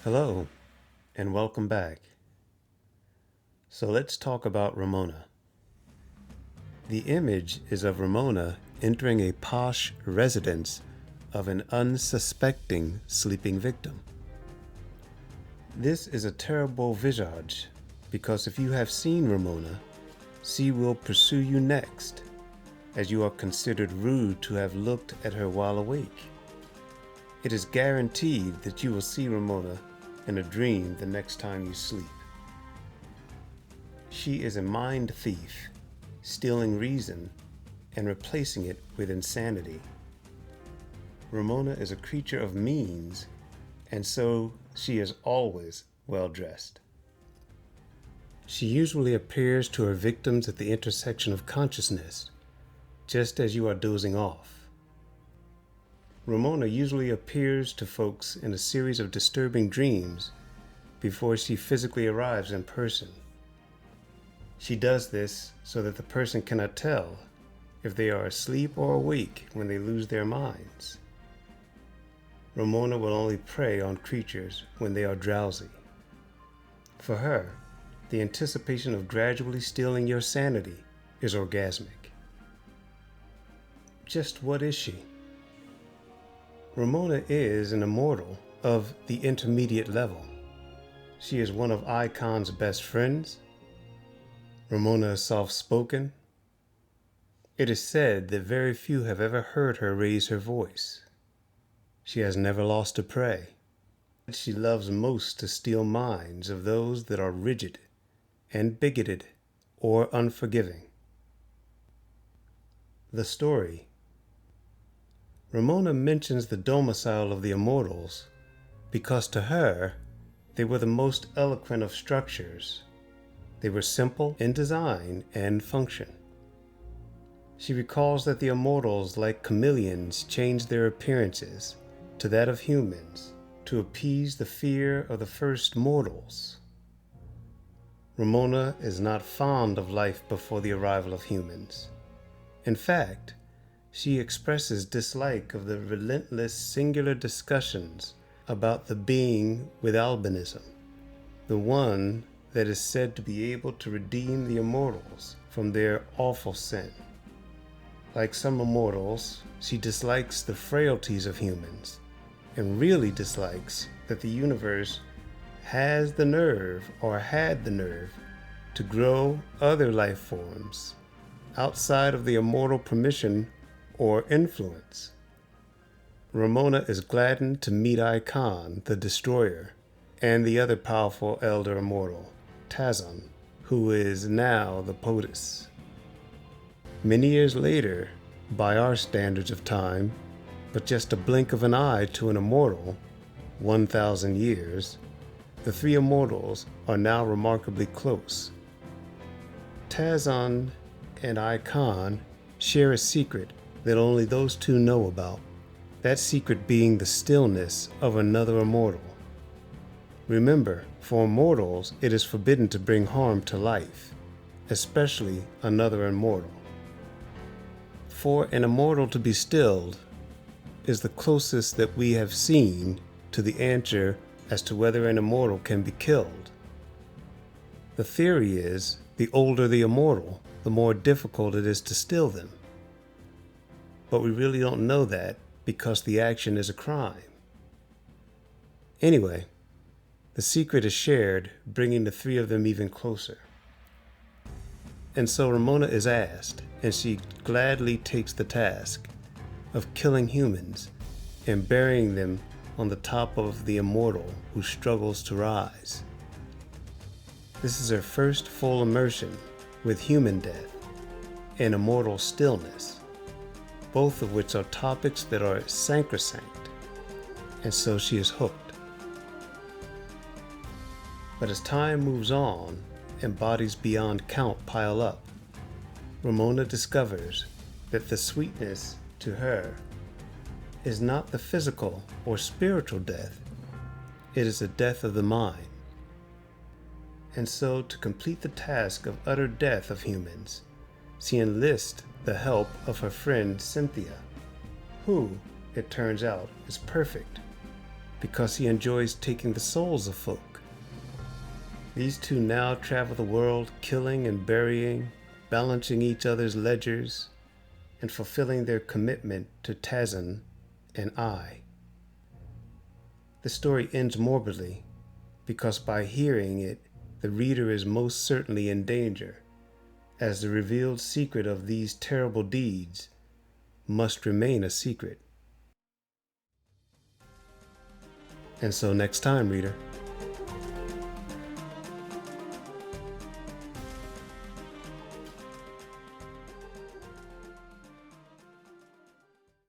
Hello, and welcome back. So let's talk about Ramona. The image is of Ramona entering a posh residence of an unsuspecting sleeping victim. This is a terrible visage because if you have seen Ramona, she will pursue you next, as you are considered rude to have looked at her while awake. It is guaranteed that you will see Ramona in a dream the next time you sleep. She is a mind thief, stealing reason and replacing it with insanity. Ramona is a creature of means, and so she is always well dressed. She usually appears to her victims at the intersection of consciousness, just as you are dozing off. Ramona usually appears to folks in a series of disturbing dreams before she physically arrives in person. She does this so that the person cannot tell if they are asleep or awake when they lose their minds. Ramona will only prey on creatures when they are drowsy. For her, the anticipation of gradually stealing your sanity is orgasmic. Just what is she? Ramona is an immortal of the intermediate level. She is one of Icon's best friends. Ramona is soft-spoken. It is said that very few have ever heard her raise her voice. She has never lost a prey. She loves most to steal minds of those that are rigid and bigoted or unforgiving. The story. Ramona mentions the domicile of the immortals because to her, they were the most eloquent of structures. They were simple in design and function. She recalls that the immortals, like chameleons, changed their appearances to that of humans to appease the fear of the first mortals. Ramona is not fond of life before the arrival of humans. In fact, she expresses dislike of the relentless singular discussions about the being with albinism, the one that is said to be able to redeem the immortals from their awful sin. Like some immortals, she dislikes the frailties of humans and really dislikes that the universe has the nerve or had the nerve to grow other life forms outside of the immortal permission or influence. Ramona is gladdened to meet Icon, the Destroyer, and the other powerful elder immortal, Tazon, who is now the POTUS. Many years later, by our standards of time, but just a blink of an eye to an immortal, 1,000 years, the three immortals are now remarkably close. Tazon and Icon share a secret that only those two know about, that secret being the stillness of another immortal. Remember, for immortals, it is forbidden to bring harm to life, especially another immortal. For an immortal to be stilled is the closest that we have seen to the answer as to whether an immortal can be killed. The theory is, the older the immortal, the more difficult it is to still them. But we really don't know that because the action is a crime. Anyway, the secret is shared, bringing the three of them even closer. And so Ramona is asked, and she gladly takes the task of killing humans and burying them on the top of the immortal who struggles to rise. This is her first full immersion with human death and immortal stillness, both of which are topics that are sacrosanct, and so she is hooked. But as time moves on and bodies beyond count pile up, Ramona discovers that the sweetness to her is not the physical or spiritual death, it is a death of the mind. And so, to complete the task of utter death of humans, she enlists the help of her friend Cynthia, who, it turns out, is perfect, because he enjoys taking the souls of folk. These two now travel the world, killing and burying, balancing each other's ledgers, and fulfilling their commitment to Tazan and I. The story ends morbidly, because by hearing it, the reader is most certainly in danger, as the revealed secret of these terrible deeds must remain a secret. And so next time, reader,